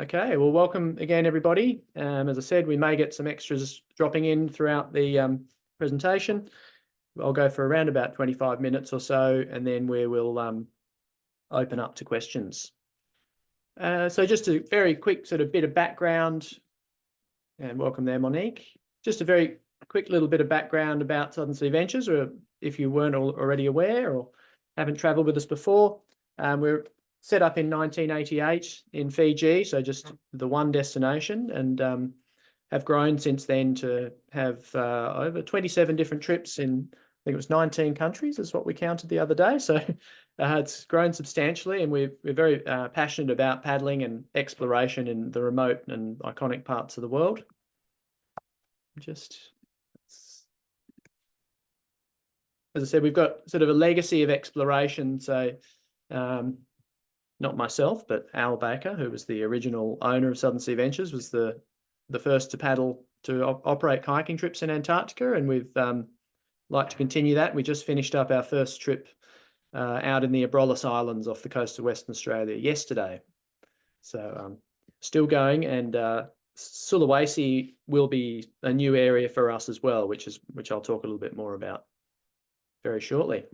Okay, well, welcome again, everybody. As I said, we may get some extras dropping in throughout the presentation. I'll go for around about 25 minutes or so, and then we will open up to questions. So just a very quick sort of bit of background, and welcome there, Monique. Just a very quick little bit of background about Southern Sea Ventures, or if you weren't already aware or haven't travelled with us before. We're set up in 1988 in Fiji, so just the one destination, and have grown since then to have over 27 different trips in, I think it was 19 countries is what we counted the other day. So it's grown substantially, and we're very passionate about paddling and exploration in the remote and iconic parts of the world. As I said, we've got sort of a legacy of exploration. So not myself, but Al Baker, who was the original owner of Southern Sea Ventures, was the first to operate kayaking trips in Antarctica, and we've like to continue that. We just finished up our first trip out in the Abrolhos Islands off the coast of Western Australia yesterday. So still going, and Sulawesi will be a new area for us as well, which I'll talk a little bit more about very shortly.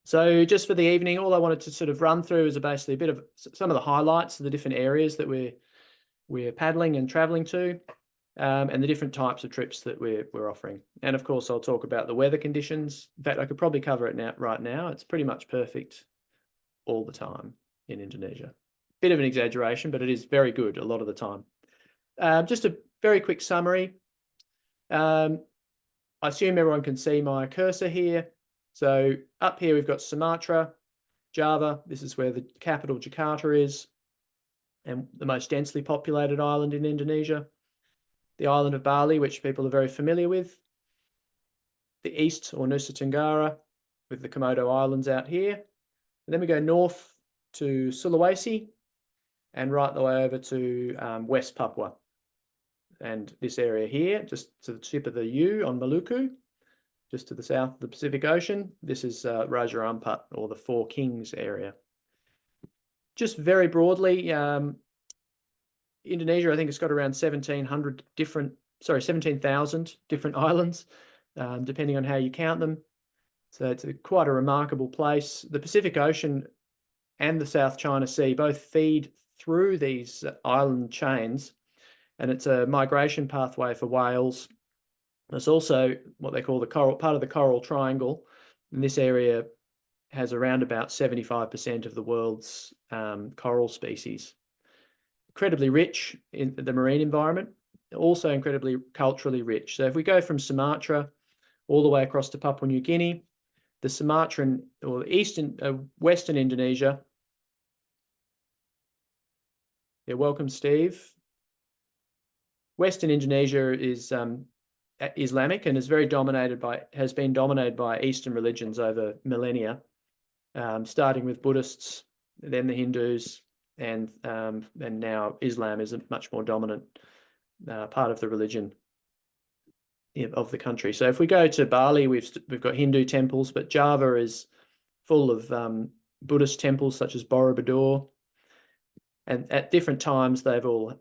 So just for the evening, all I wanted to sort of run through is basically a bit of some of the highlights of the different areas that we're paddling and traveling to, and the different types of trips that we're offering. And of course, I'll talk about the weather conditions. In fact, I could probably cover it right now. It's pretty much perfect all the time in Indonesia. Bit of an exaggeration, but it is very good a lot of the time. Just a very quick summary. I assume everyone can see my cursor here. So up here, we've got Sumatra, Java. This is where the capital Jakarta is, and the most densely populated island in Indonesia. The island of Bali, which people are very familiar with. The east, or Nusa Tenggara, with the Komodo Islands out here. And then we go north to Sulawesi, and right the way over to West Papua. And this area here, just to the tip of the U on Maluku, just to the south of the Pacific Ocean. This is Raja Ampat, or the Four Kings area. Just very broadly, Indonesia, I think it's got around 17,000 different islands, depending on how you count them. So it's quite a remarkable place. The Pacific Ocean and the South China Sea both feed through these island chains, and it's a migration pathway for whales. There's also what they call the part of the Coral Triangle, and this area has around about 75% of the world's coral species. Incredibly rich in the marine environment, also incredibly culturally rich. So if we go from Sumatra all the way across to Papua New Guinea, the Sumatran or Western Indonesia. Yeah, welcome, Steve. Western Indonesia is Islamic and has been dominated by Eastern religions over millennia, starting with Buddhists, then the Hindus, and now Islam is a much more dominant part of the religion of the country. So if we go to Bali, we've got Hindu temples, but Java is full of Buddhist temples such as Borobudur, and at different times they've all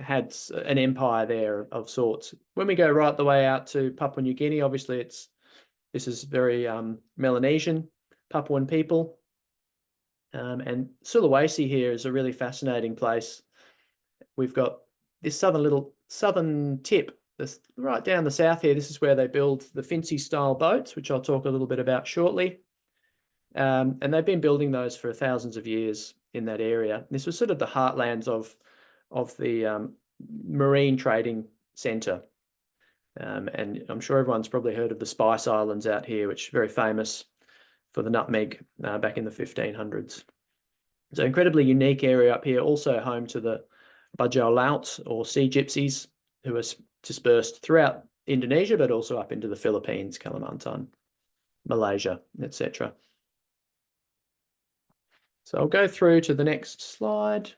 had an empire there of sorts. When we go right the way out to Papua New Guinea, obviously this is very Melanesian, Papuan people. And Sulawesi here is a really fascinating place. We've got this southern tip, this right down the south here. This is where they build the Finsi style boats, which I'll talk a little bit about shortly. And they've been building those for thousands of years in that area. This was sort of the heartlands of the marine trading centre. And I'm sure everyone's probably heard of the Spice Islands out here, which are very famous for the nutmeg back in the 1500s. So incredibly unique area up here, also home to the Bajau Laut, or sea gypsies, who are dispersed throughout Indonesia, but also up into the Philippines, Kalimantan, Malaysia, etc. So I'll go through to the next slide.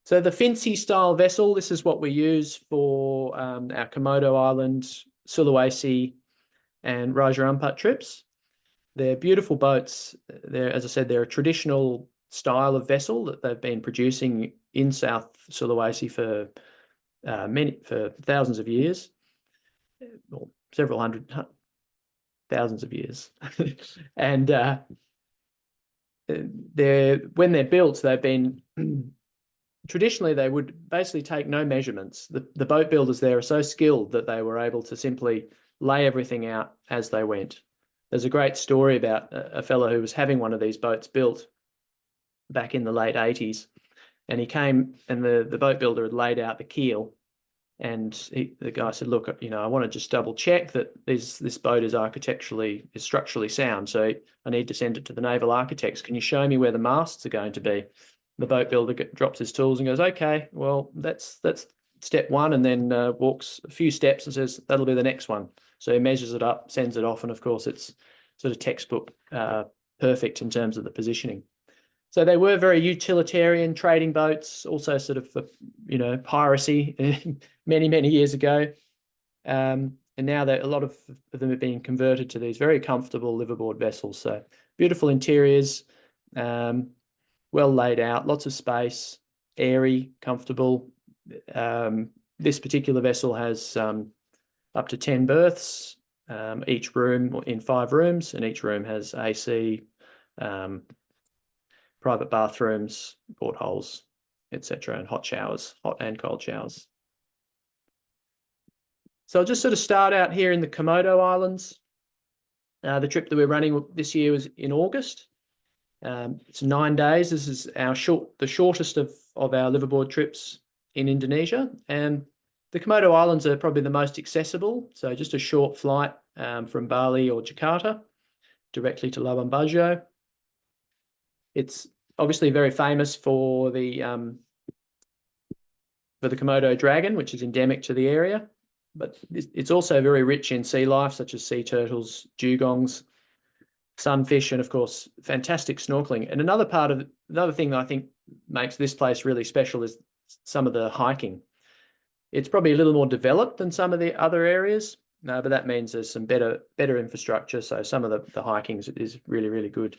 So the Finsi style vessel, this is what we use for our Komodo Island, Sulawesi, and Raja Ampat trips. They're beautiful boats. As I said, they're a traditional style of vessel that they've been producing in South Sulawesi for thousands of years, or several hundred thousands of years. And when they're built, they've been traditionally they would basically take no measurements. The boat builders there are so skilled that they were able to simply lay everything out as they went. There's a great story about a fellow who was having one of these boats built back in the late 80s, and he came, and the boat builder had laid out the keel, and the guy said, look, I want to just double check that this boat is structurally sound, so I need to send it to the naval architects. Can you show me where the masts are going to be? The boat builder drops his tools and goes, okay, well, that's step one, and then walks a few steps and says, that'll be the next one. So he measures it up, sends it off, and of course it's sort of textbook perfect in terms of the positioning. So they were very utilitarian trading boats, also sort of for, piracy many, many years ago. And now a lot of them have been converted to these very comfortable liveaboard vessels. So beautiful interiors, well laid out, lots of space, airy, comfortable. This particular vessel has up to 10 berths, each room in 5 rooms, and each room has AC, private bathrooms, portholes, etc., and hot and cold showers. So I'll just sort of start out here in the Komodo Islands. The trip that we're running this year was in August. It's 9 days. This is the shortest of our liveaboard trips in Indonesia, and the Komodo Islands are probably the most accessible. So just a short flight from Bali or Jakarta directly to Labuan Bajo. It's obviously very famous for the Komodo dragon, which is endemic to the area, but it's also very rich in sea life, such as sea turtles, dugongs, sunfish, and of course, fantastic snorkeling. And another thing that I think makes this place really special is some of the hiking. It's probably a little more developed than some of the other areas, but that means there's some better infrastructure. So some of the hiking is really, really good.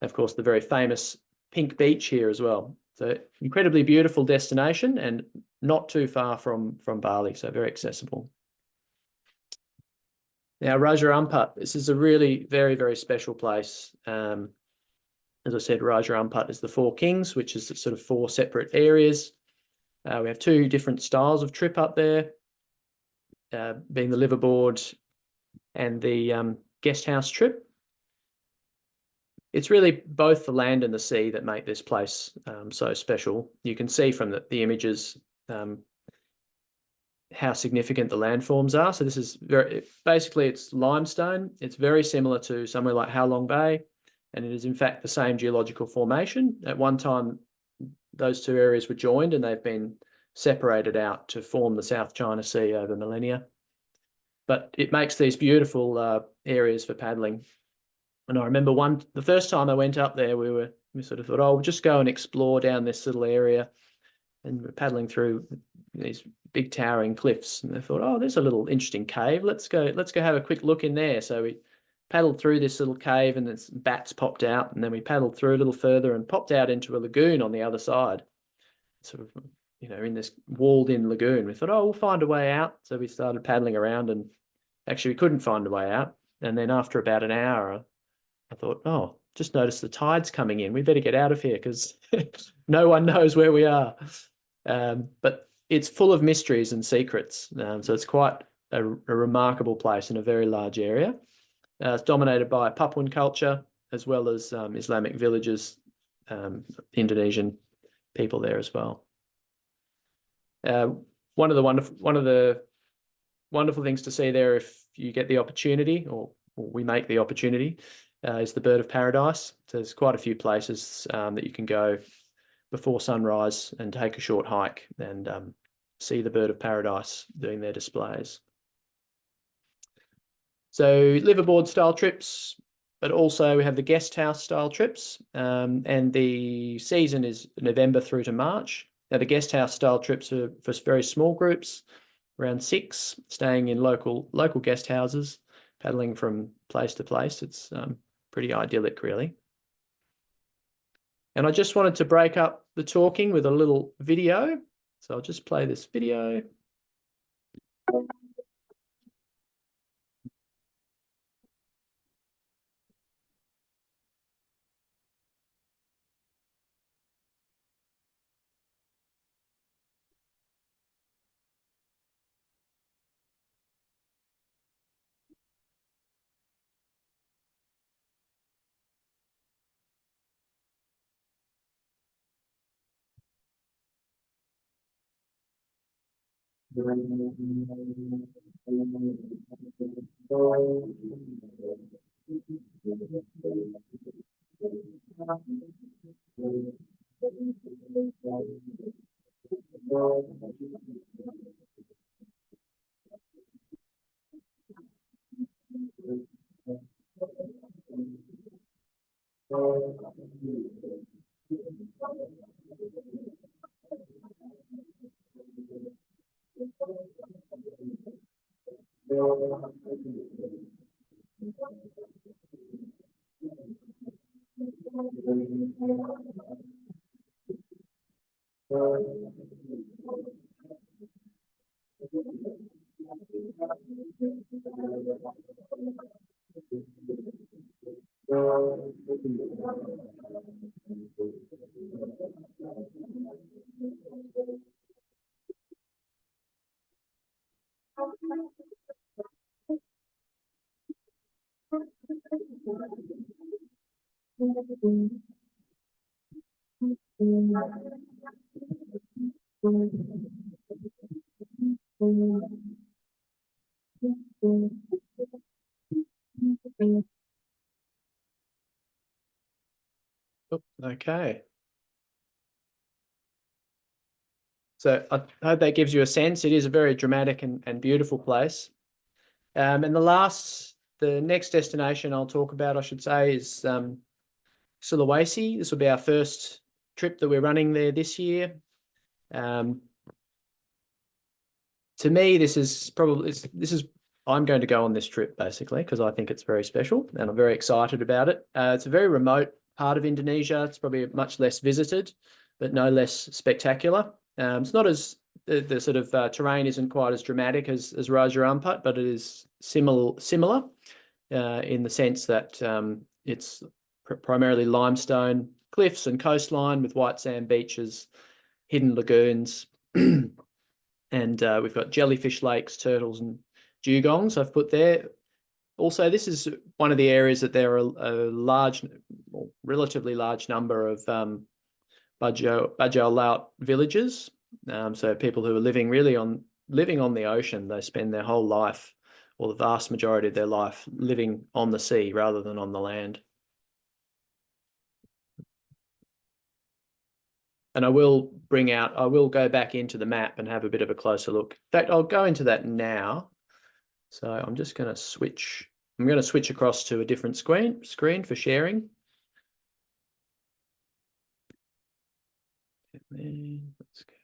Of course, the very famous Pink Beach here as well. So incredibly beautiful destination and not too far from Bali, so very accessible. Now, Raja Ampat, this is a really very, very special place. As I said, Raja Ampat is the 4 Kings, which is sort of 4 separate areas. We have 2 different styles of trip up there, being the liveaboard and the guest house trip. It's really both the land and the sea that make this place so special. You can see from the images how significant the landforms are. So this is basically it's limestone. It's very similar to somewhere like Halong Bay, and it is in fact the same geological formation. At one time, those 2 areas were joined and they've been separated out to form the South China Sea over millennia. But it makes these beautiful areas for paddling. And I remember the first time I went up there, we sort of thought, oh, we'll just go and explore down this little area. And we're paddling through these big towering cliffs. And I thought, oh, there's a little interesting cave. Let's go have a quick look in there. So we paddled through this little cave, and its bats popped out. And then we paddled through a little further and popped out into a lagoon on the other side. Sort of, in this walled-in lagoon. We thought, oh, we'll find a way out. So we started paddling around, and actually we couldn't find a way out. And then after about an hour, I thought, oh, just noticed the tide's coming in. We better get out of here because no one knows where we are. But it's full of mysteries and secrets. So it's quite a remarkable place in a very large area. It's dominated by Papuan culture as well as Islamic villages, Indonesian people there as well. One of the wonderful things to see there, if you get the opportunity, or we make the opportunity, is the Bird of Paradise. So there's quite a few places that you can go before sunrise and take a short hike and see the Bird of Paradise doing their displays. So liveaboard style trips, but also we have the guest house style trips, and the season is November through to March. Now the guest house style trips are for very small groups, around 6, staying in local guest houses, paddling from place to place. It's pretty idyllic, really. And I just wanted to break up the talking with a little video. So I'll just play this video. Okay. So I hope that gives you a sense. It is a very dramatic and beautiful place. And the next destination I'll talk about, I should say, is Sulawesi. This will be our first trip that we're running there this year. To me, I'm going to go on this trip basically because I think it's very special and I'm very excited about it. It's a very remote part of Indonesia. It's probably much less visited, but no less spectacular. It's not as the sort of terrain isn't quite as dramatic as Raja Ampat, but it is similar in the sense that it's primarily limestone cliffs and coastline with white sand beaches, hidden lagoons. And we've got jellyfish lakes, turtles, and dugongs I've put there. Also, this is one of the areas that there are a relatively large number of Bajau Laut villages. So people who are living on the ocean. They spend their whole life, or the vast majority of their life, living on the sea rather than on the land. And I will go back into the map and have a bit of a closer look. In fact, I'll go into that now. So I'm just going to switch. I'm going to switch across to a different screen for sharing. Let's go.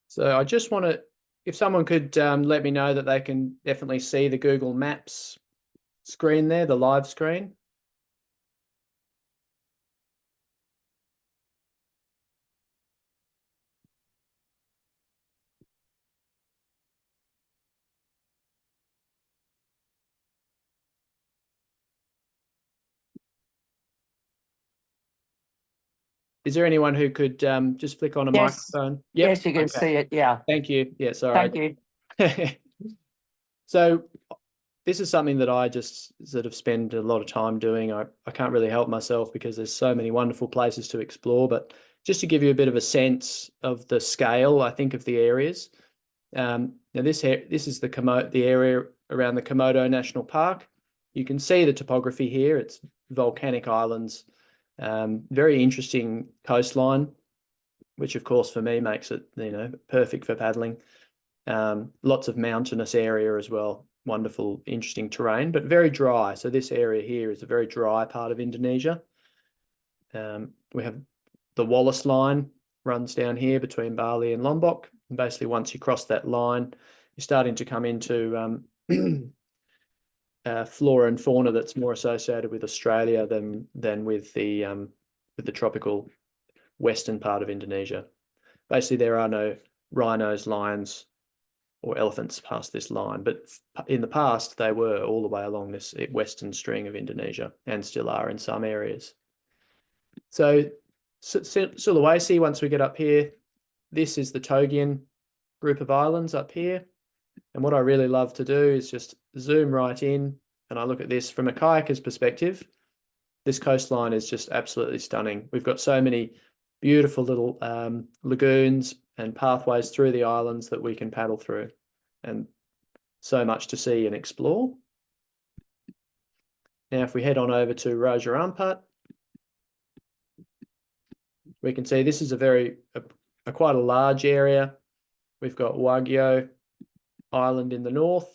So I just want to, if someone could let me know that they can definitely see the Google Maps screen there, the live screen. Is there anyone who could just flick on a microphone? Yep. Yes, you can see it. Yeah. Thank you. Yeah, sorry. Thank you. So this is something that I just sort of spend a lot of time doing. I can't really help myself because there's so many wonderful places to explore, but just to give you a bit of a sense of the scale, I think, of the areas. Now this is the area around the Komodo National Park. You can see the topography here. It's volcanic islands, very interesting coastline, which of course for me makes it, you know, perfect for paddling. Lots of mountainous area as well. Wonderful, interesting terrain, but very dry. So this area here is a very dry part of Indonesia. We have the Wallace line runs down here between Bali and Lombok. And basically, once you cross that line, you're starting to come into flora and fauna that's more associated with Australia than with the tropical western part of Indonesia. Basically, there are no rhinos, lions, or elephants past this line, but in the past they were all the way along this western string of Indonesia, and still are in some areas. So Sulawesi, once we get up here, this is the Togian group of islands up here. And what I really love to do is just zoom right in, and I look at this from a kayaker's perspective. This coastline is just absolutely stunning. We've got so many beautiful little lagoons and pathways through the islands that we can paddle through, and so much to see and explore. Now, if we head on over to Raja Ampat, we can see this is quite a large area. We've got Wagyo Island in the north,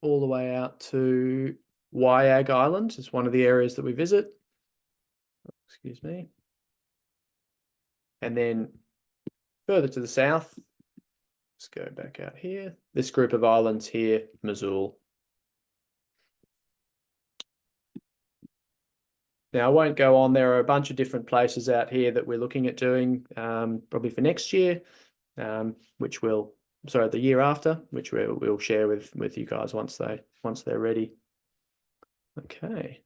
all the way out to Wayag Island is one of the areas that we visit. Excuse me. And then further to the south, let's go back out here. This group of islands here, Mazul. Now, I won't go on. There are a bunch of different places out here that we're looking at doing probably for next year, the year after, which we'll share with you guys once they're ready. Okay.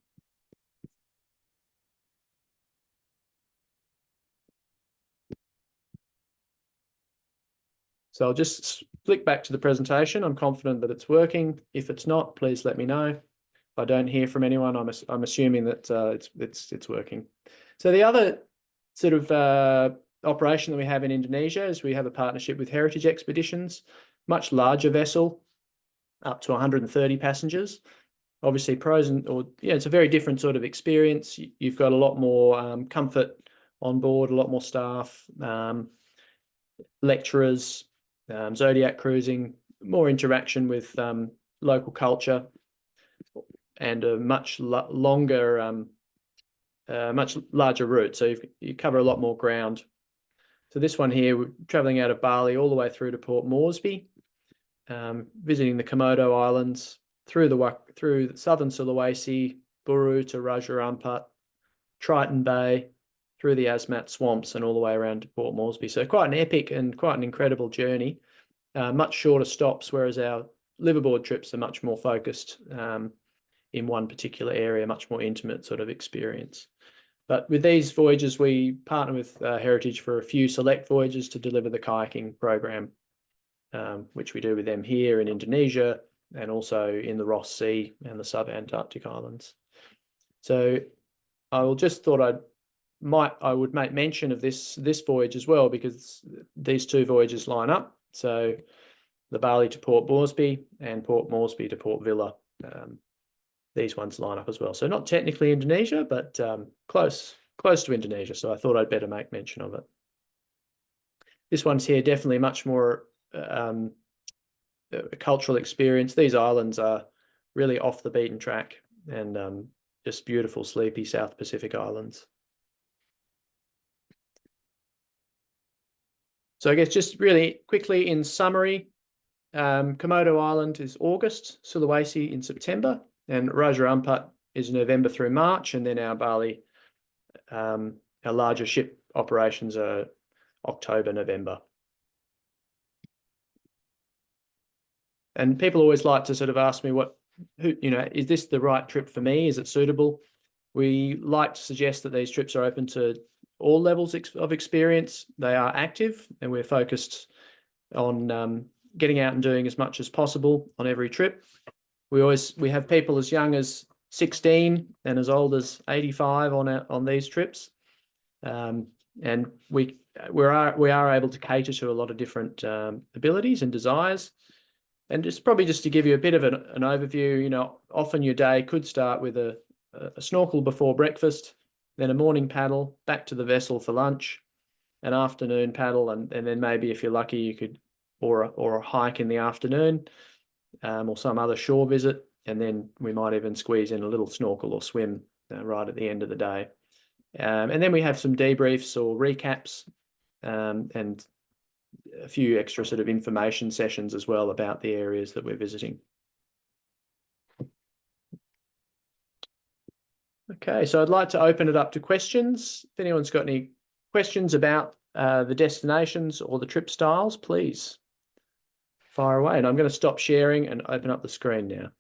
So I'll just flick back to the presentation. I'm confident that it's working. If it's not, please let me know. If I don't hear from anyone, I'm assuming that it's working. So the other sort of operation that we have in Indonesia is we have a partnership with Heritage Expeditions, much larger vessel, up to 130 passengers. Obviously, it's a very different sort of experience. You've got a lot more comfort on board, a lot more staff, lecturers, Zodiac cruising, more interaction with local culture, and a much longer, much larger route. So you cover a lot more ground. So this one here, we're traveling out of Bali all the way through to Port Moresby, visiting the Komodo Islands, through southern Sulawesi, Buru to Raja Ampat, Triton Bay, through the Asmat swamps, and all the way around to Port Moresby. So quite an epic and quite an incredible journey. Much shorter stops, whereas our liveaboard trips are much more focused in one particular area, much more intimate sort of experience. But with these voyages, we partner with Heritage for a few select voyages to deliver the kayaking program, which we do with them here in Indonesia and also in the Ross Sea and the sub-Antarctic islands. So I would make mention of this voyage as well, because these two voyages line up. So the Bali to Port Moresby and Port Moresby to Port Vila. These ones line up as well. So not technically Indonesia, but close to Indonesia. So I thought I'd better make mention of it. This one's here definitely much more a cultural experience. These islands are really off the beaten track, and just beautiful, sleepy South Pacific islands. So I guess just really quickly in summary, Komodo Island is August, Sulawesi in September, and Raja Ampat is November through March, and then our Bali, our larger ship operations are October, November. And people always like to sort of ask me is this the right trip for me? Is it suitable? We like to suggest that these trips are open to all levels of experience. They are active, and we're focused on getting out and doing as much as possible on every trip. We have people as young as 16 and as old as 85 on these trips, and we are able to cater to a lot of different abilities and desires. And probably just to give you a bit of an overview, you know, often your day could start with a snorkel before breakfast, then a morning paddle, back to the vessel for lunch, an afternoon paddle, and then maybe if you're lucky you could, or a hike in the afternoon, or some other shore visit, and then we might even squeeze in a little snorkel or swim right at the end of the day. And then we have some debriefs or recaps, and a few extra sort of information sessions as well about the areas that we're visiting. Okay, so I'd like to open it up to questions. If anyone's got any questions about the destinations or the trip styles, please fire away. And I'm going to stop sharing and open up the screen now.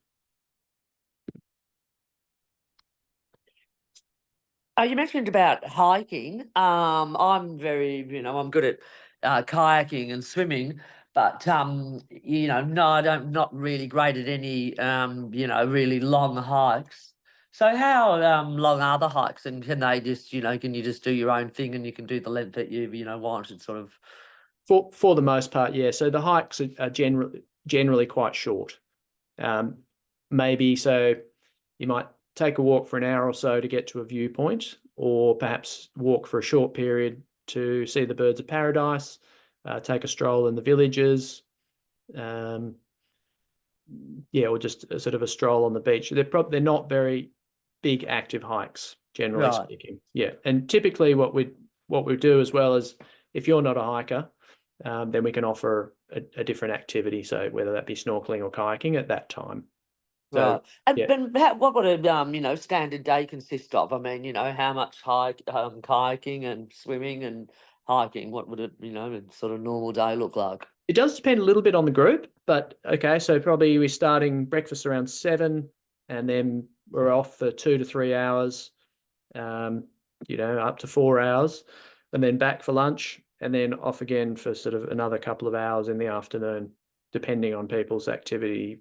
You mentioned about hiking. I'm I'm good at kayaking and swimming, but no, I'm not really great at any really long hikes. So how long are the hikes, and can they just can you just do your own thing and you can do the length that you want and sort of? For the most part, yeah. So the hikes are generally quite short. Maybe so you might take a walk for an hour or so to get to a viewpoint, or perhaps walk for a short period to see the birds of paradise, take a stroll in the villages, or just sort of a stroll on the beach. They're not very big active hikes, generally speaking. Yeah, and typically what we do as well is, if you're not a hiker, then we can offer a different activity. So whether that be snorkeling or kayaking at that time. So, right. And what would a standard day consist of? I mean, how much kayaking and swimming and hiking? What would it a sort of normal day look like? It does depend a little bit on the group, but okay. So probably we're starting breakfast around 7, and then we're off for 2 to 3 hours, up to 4 hours, and then back for lunch, and then off again for sort of another couple of hours in the afternoon, depending on people's activity.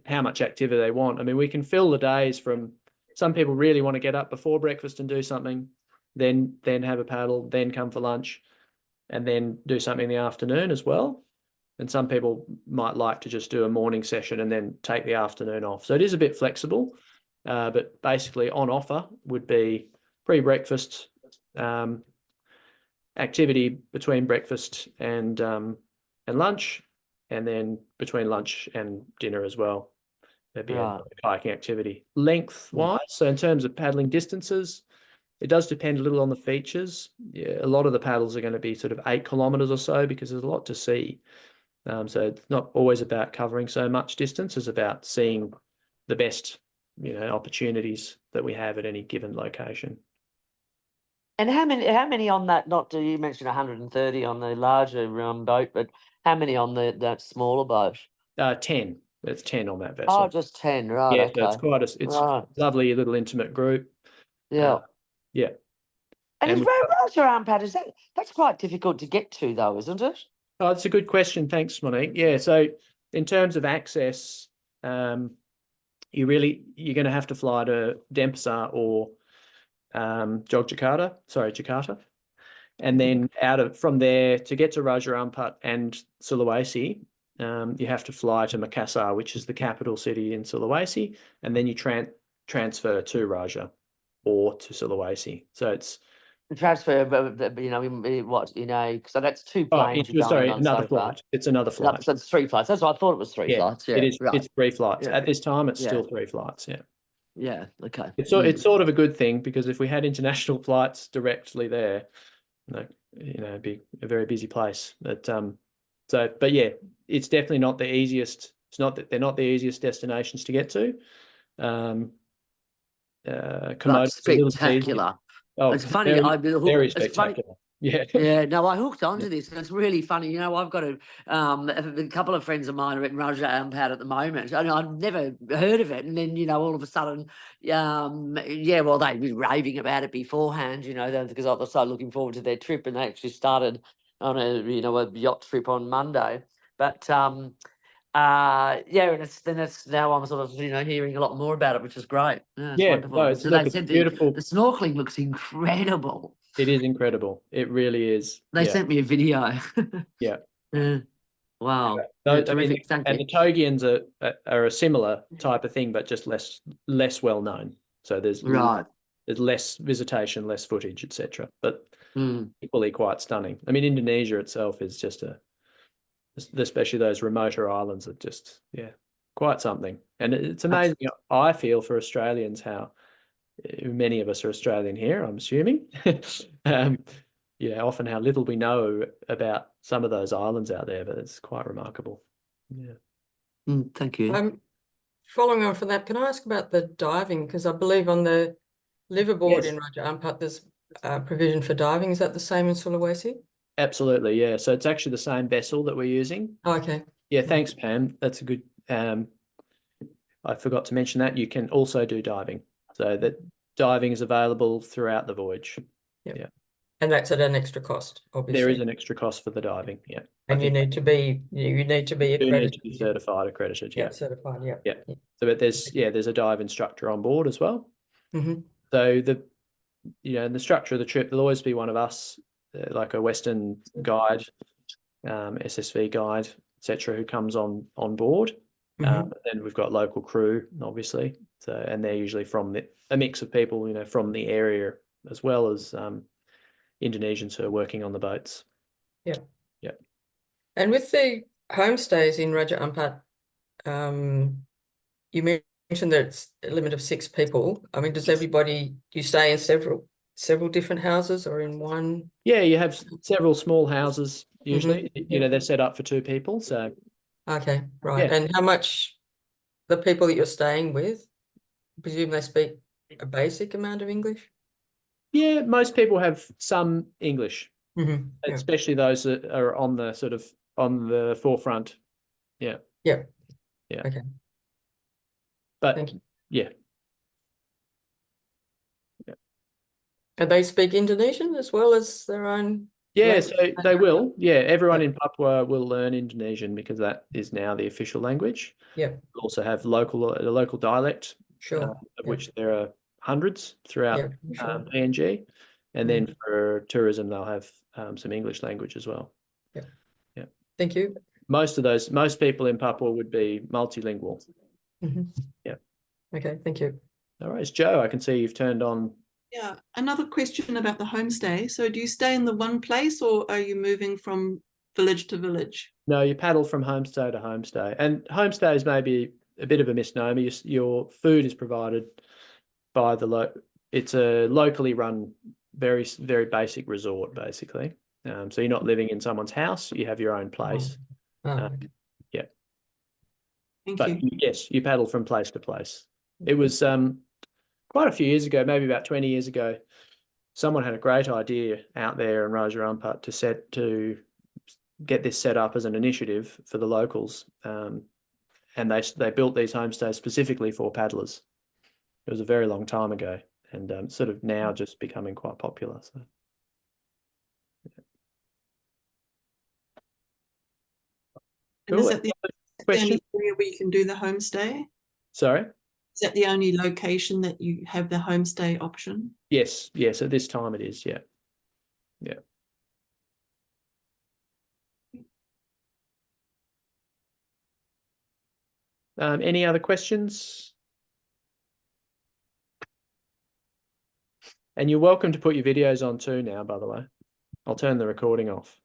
How much activity they want. I mean, we can fill the days from, some people really want to get up before breakfast and do something, then have a paddle, then come for lunch, and then do something in the afternoon as well. And some people might like to just do a morning session and then take the afternoon off. So it is a bit flexible, but basically on offer would be pre-breakfast activity between breakfast and lunch, and then between lunch and dinner as well. There'd be a kayaking activity. Length-wise, so in terms of paddling distances, it does depend a little on the features. Yeah, a lot of the paddles are going to be sort of 8 kilometres or so, because there's a lot to see. So it's not always about covering so much distance as about seeing the best, opportunities that we have at any given location. And how many on that? Not do you mention 130 on the larger boat, but how many on that smaller boat? 10. There's 10 on that vessel. Oh, just 10, right? Yeah, okay. so it's quite a lovely little intimate group. Yeah. Yeah. And is Raja Armpad, that's quite difficult to get to though, isn't it? Oh, that's a good question. Thanks, Monique. Yeah, so in terms of access, you're going to have to fly to Denpasar or Jakarta. And then from there to get to Raja Ampat and Sulawesi, you have to fly to Makassar, which is the capital city in Sulawesi, and then you transfer to Raja or to Sulawesi. So it's the transfer, so that's 2 planes. Another flight. It's another flight. So it's 3 flights. That's what I thought it was 3 flights. Yeah, it is. Right. It's 3 flights at this time. It's still 3 flights. Yeah. Yeah. Okay. It's sort of a good thing, because if we had international flights directly there, it'd be a very busy place. But but yeah, it's definitely not the easiest. It's not that they're not the easiest destinations to get to. That's spectacular. Oh, it's funny. very spectacular. Yeah. Yeah, no, I hooked onto this, and it's really funny. You know, I've got a couple of friends of mine are in Raja Ampat at the moment, and I've never heard of it. And then, you know, all of a sudden, yeah, well, they'd been raving about it beforehand, you know, because I was so looking forward to their trip, and they actually started on a yacht trip on Monday. But yeah, and it's now I'm sort of hearing a lot more about it, which is great. Yeah, it's Yeah, wonderful. no, So look, they it's said beautiful. the snorkeling looks incredible. It is incredible. It really is. They Yeah. sent me a video. Yeah. Yeah. Wow. No, Yeah, I mean, terrific. Thank and you. the Togians are a similar type of thing, but just less well known. So there's Right. less visitation, less footage, etc. But Mm. equally quite stunning. I mean, Indonesia itself is just especially those remoter islands are just quite something. And it's amazing. I feel for Australians how many of us are Australian here, I'm assuming. Often how little we know about some of those islands out there, but it's quite remarkable. Yeah. Thank you. Following on from that, can I ask about the diving? Because I believe on the liverboard Yes. in Raja Ampat, there's provision for diving. Is that the same in Sulawesi? Absolutely, yeah. So it's actually the same vessel that we're using. Oh, okay. Yeah, thanks, Pam. That's a good. I forgot to mention that you can also do diving. So that diving is available throughout the voyage. Yep. Yeah. And that's at an extra cost, obviously. There is an extra cost for the diving, yeah. And you need to be accredited. To be certified, accredited, yeah. Yeah, certified, yeah. Yeah. So but there's a dive instructor on board as well. Mm-hmm. So in the structure of the trip, there'll always be one of us, like a Western guide, SSV guide, etc., who comes on board. Mm-hmm. Then we've got local crew, obviously. So and they're usually from a mix of people, from the area as well as Indonesians who are working on the boats. Yeah. Yeah. And with the homestays in Raja Ampat, you mentioned that it's a limit of 6 people. I mean, do you stay in several different houses or in one? Yeah, you have several small houses usually. Mm-hmm. They're set up for 2 people. So okay, right. Yeah. And how much the people that you're staying with, I presume they speak a basic amount of English? Yeah, most people have some English, Mm-hmm. Yeah. especially those that are on the forefront. Yeah. Yeah. Yeah. Okay. But Thank you. yeah. And they speak Indonesian as well as their own? Yeah, language? so they will. Yeah, everyone in Papua will learn Indonesian because that is now the official language. Yeah. We'll also have a local dialect, Sure. of which there are hundreds throughout Sure. PNG. And then for tourism, they'll have some English language as well. Yeah. Yeah. Thank you. Most people in Papua would be multilingual. Mm-hmm. Yeah. Okay, thank you. All right, Joe, I can see you've turned on. Yeah, another question about the homestay. So do you stay in the one place or are you moving from village to village? No, you paddle from homestay to homestay. And homestays may be a bit of a misnomer. Your food is provided by it's a locally run, very, very basic resort, basically. So you're not living in someone's house, you have your own place. Yeah. Thank you. Yes, you paddle from place to place. It was quite a few years ago, maybe about 20 years ago, someone had a great idea out there in Raja Ampat to get this set up as an initiative for the locals. And they built these homestays specifically for paddlers. It was a very long time ago and sort of now just becoming quite popular. So. And Cool. is that the only area where you can do the homestay? Sorry? Is that the only location that you have the homestay option? Yes, at this time it is, yeah. Yeah. Any other questions? And you're welcome to put your videos on too now, by the way. I'll turn the recording off.